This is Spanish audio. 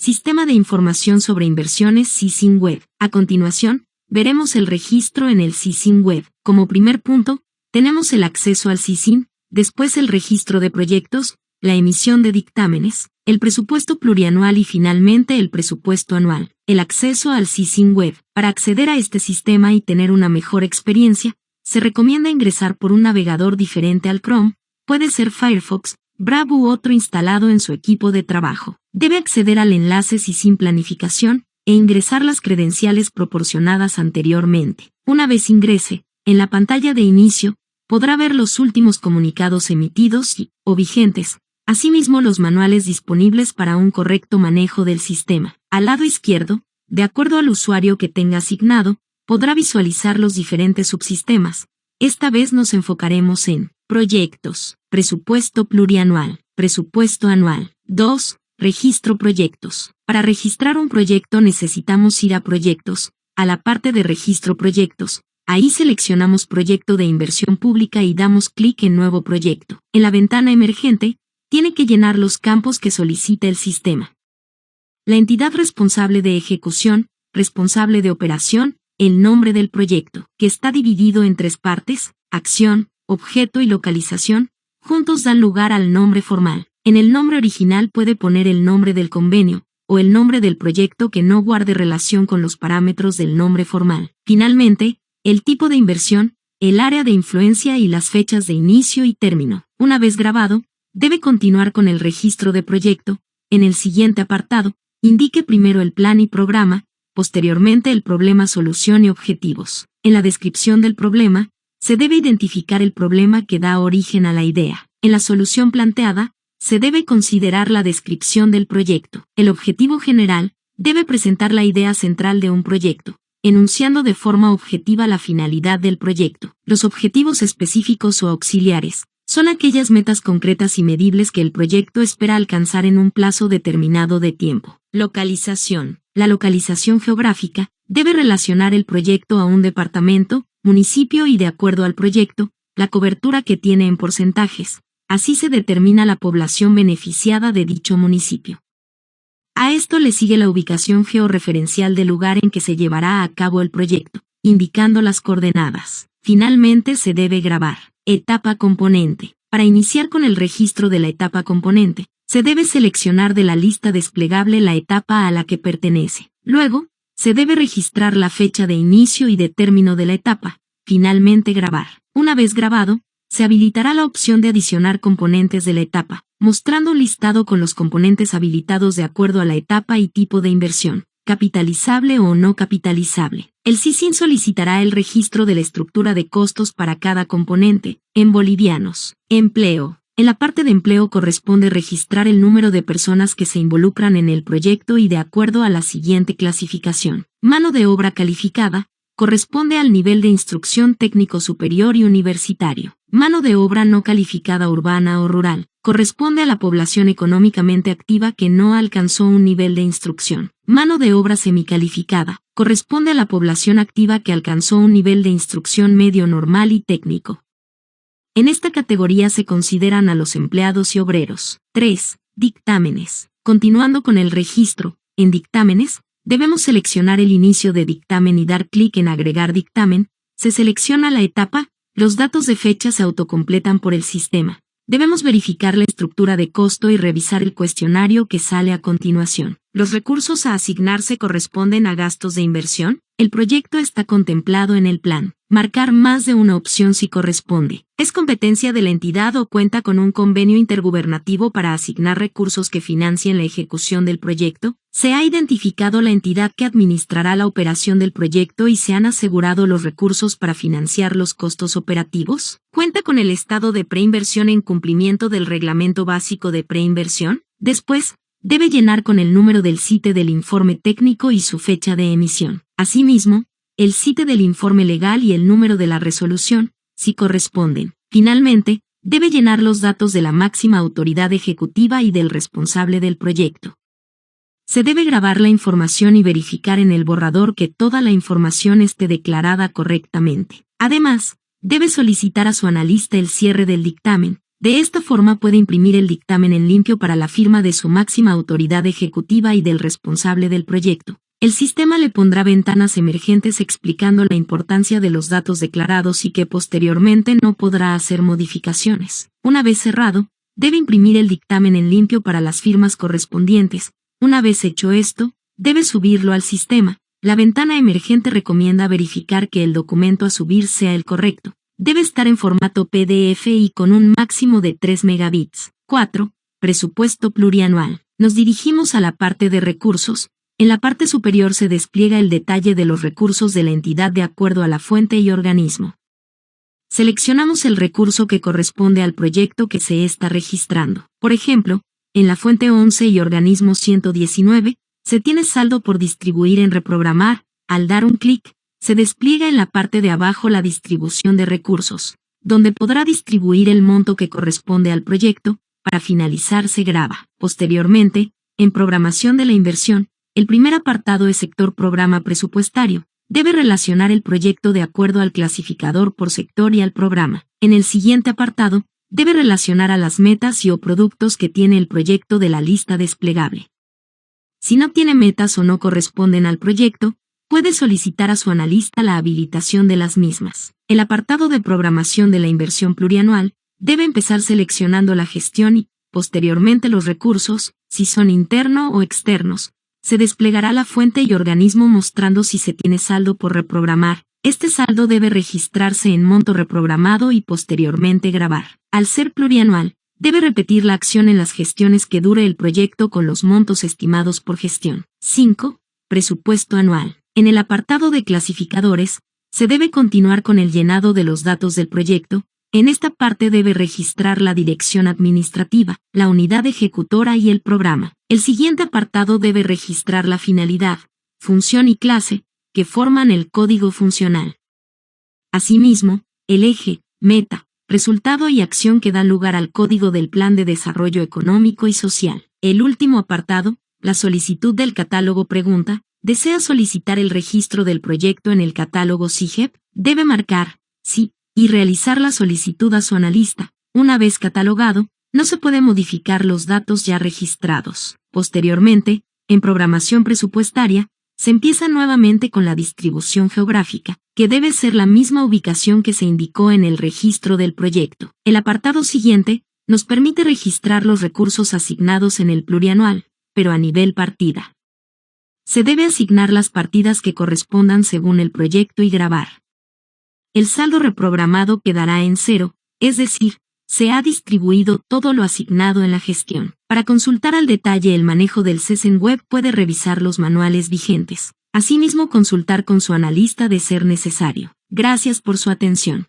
Sistema de Información sobre Inversiones SISIN Web. A continuación, veremos el registro en el SISIN Web. Como primer punto, tenemos el acceso al SISIN, después el registro de proyectos, la emisión de dictámenes, el presupuesto plurianual y finalmente el presupuesto anual. El acceso al SISIN Web. Para acceder a este sistema y tener una mejor experiencia, se recomienda ingresar por un navegador diferente al Chrome, puede ser Firefox, Brave u otro instalado en su equipo de trabajo. Debe acceder al enlace SISIN Planificación e ingresar las credenciales proporcionadas anteriormente. Una vez ingrese, en la pantalla de inicio, podrá ver los últimos comunicados emitidos o vigentes, asimismo los manuales disponibles para un correcto manejo del sistema. Al lado izquierdo, de acuerdo al usuario que tenga asignado, podrá visualizar los diferentes subsistemas. Esta vez nos enfocaremos en Proyectos, Presupuesto Plurianual, Presupuesto Anual. 2. Registro Proyectos. Para registrar un proyecto necesitamos ir a Proyectos, a la parte de Registro Proyectos. Ahí seleccionamos Proyecto de Inversión Pública y damos clic en Nuevo Proyecto. En la ventana emergente, tiene que llenar los campos que solicita el sistema. La entidad responsable de ejecución, responsable de operación, el nombre del proyecto, que está dividido en 3 partes, acción, objeto y localización, juntos dan lugar al nombre formal. En el nombre original puede poner el nombre del convenio, o el nombre del proyecto que no guarde relación con los parámetros del nombre formal. Finalmente, el tipo de inversión, el área de influencia y las fechas de inicio y término. Una vez grabado, debe continuar con el registro de proyecto. En el siguiente apartado, indique primero el plan y programa, posteriormente el problema, solución y objetivos. En la descripción del problema, se debe identificar el problema que da origen a la idea. En la solución planteada, se debe considerar la descripción del proyecto. El objetivo general debe presentar la idea central de un proyecto, enunciando de forma objetiva la finalidad del proyecto. Los objetivos específicos o auxiliares son aquellas metas concretas y medibles que el proyecto espera alcanzar en un plazo determinado de tiempo. Localización. La localización geográfica debe relacionar el proyecto a un departamento, municipio y de acuerdo al proyecto, la cobertura que tiene en porcentajes. Así se determina la población beneficiada de dicho municipio. A esto le sigue la ubicación georreferencial del lugar en que se llevará a cabo el proyecto, indicando las coordenadas. Finalmente se debe grabar. Etapa componente. Para iniciar con el registro de la etapa componente, se debe seleccionar de la lista desplegable la etapa a la que pertenece. Luego, se debe registrar la fecha de inicio y de término de la etapa. Finalmente grabar. Una vez grabado, se habilitará la opción de adicionar componentes de la etapa, mostrando un listado con los componentes habilitados de acuerdo a la etapa y tipo de inversión, capitalizable o no capitalizable. El SISIN solicitará el registro de la estructura de costos para cada componente, en bolivianos. Empleo. En la parte de empleo corresponde registrar el número de personas que se involucran en el proyecto y de acuerdo a la siguiente clasificación. Mano de obra calificada. Corresponde al nivel de instrucción técnico superior y universitario. Mano de obra no calificada urbana o rural. Corresponde a la población económicamente activa que no alcanzó un nivel de instrucción. Mano de obra semicalificada. Corresponde a la población activa que alcanzó un nivel de instrucción medio normal y técnico. En esta categoría se consideran a los empleados y obreros. 3. Dictámenes. Continuando con el registro, en dictámenes, debemos seleccionar el inicio de dictamen y dar clic en agregar dictamen. Se selecciona la etapa, los datos de fecha se autocompletan por el sistema. Debemos verificar la estructura de costo y revisar el cuestionario que sale a continuación. ¿Los recursos a asignarse corresponden a gastos de inversión? El proyecto está contemplado en el plan. Marcar más de una opción si corresponde. ¿Es competencia de la entidad o cuenta con un convenio intergubernativo para asignar recursos que financien la ejecución del proyecto? ¿Se ha identificado la entidad que administrará la operación del proyecto y se han asegurado los recursos para financiar los costos operativos? ¿Cuenta con el estado de preinversión en cumplimiento del Reglamento Básico de Preinversión? Después, debe llenar con el número del CITE del informe técnico y su fecha de emisión. Asimismo, el CITE del informe legal y el número de la resolución, si corresponden. Finalmente, debe llenar los datos de la máxima autoridad ejecutiva y del responsable del proyecto. Se debe grabar la información y verificar en el borrador que toda la información esté declarada correctamente. Además, debe solicitar a su analista el cierre del dictamen, De esta forma puede imprimir el dictamen en limpio para la firma de su máxima autoridad ejecutiva y del responsable del proyecto. El sistema le pondrá ventanas emergentes explicando la importancia de los datos declarados y que posteriormente no podrá hacer modificaciones. Una vez cerrado, debe imprimir el dictamen en limpio para las firmas correspondientes. Una vez hecho esto, debe subirlo al sistema. La ventana emergente recomienda verificar que el documento a subir sea el correcto. Debe estar en formato PDF y con un máximo de 3 megabits. 4. Presupuesto plurianual. Nos dirigimos a la parte de recursos. En la parte superior se despliega el detalle de los recursos de la entidad de acuerdo a la fuente y organismo. Seleccionamos el recurso que corresponde al proyecto que se está registrando. Por ejemplo, en la fuente 11 y organismo 119, se tiene saldo por distribuir en reprogramar. Al dar un clic, se despliega en la parte de abajo la distribución de recursos, donde podrá distribuir el monto que corresponde al proyecto. Para finalizar se graba. Posteriormente, en programación de la inversión, el primer apartado es sector programa presupuestario. Debe relacionar el proyecto de acuerdo al clasificador por sector y al programa. En el siguiente apartado, debe relacionar a las metas y o productos que tiene el proyecto de la lista desplegable. Si no tiene metas o no corresponden al proyecto, puede solicitar a su analista la habilitación de las mismas. El apartado de programación de la inversión plurianual debe empezar seleccionando la gestión y, posteriormente los recursos, si son interno o externos. Se desplegará la fuente y organismo mostrando si se tiene saldo por reprogramar. Este saldo debe registrarse en monto reprogramado y posteriormente grabar. Al ser plurianual, debe repetir la acción en las gestiones que dure el proyecto con los montos estimados por gestión. 5. Presupuesto anual. En el apartado de clasificadores, se debe continuar con el llenado de los datos del proyecto. En esta parte debe registrar la dirección administrativa, la unidad ejecutora y el programa. El siguiente apartado debe registrar la finalidad, función y clase, que forman el código funcional. Asimismo, el eje, meta, resultado y acción que dan lugar al código del Plan de Desarrollo Económico y Social. El último apartado, la solicitud del catálogo pregunta, ¿desea solicitar el registro del proyecto en el catálogo SIGEP? Debe marcar, sí, y realizar la solicitud a su analista. Una vez catalogado, no se puede modificar los datos ya registrados. Posteriormente, en programación presupuestaria, se empieza nuevamente con la distribución geográfica, que debe ser la misma ubicación que se indicó en el registro del proyecto. El apartado siguiente nos permite registrar los recursos asignados en el plurianual, pero a nivel partida. Se debe asignar las partidas que correspondan según el proyecto y grabar. El saldo reprogramado quedará en 0, es decir, se ha distribuido todo lo asignado en la gestión. Para consultar al detalle el manejo del CES en web puede revisar los manuales vigentes. Asimismo, consultar con su analista de ser necesario. Gracias por su atención.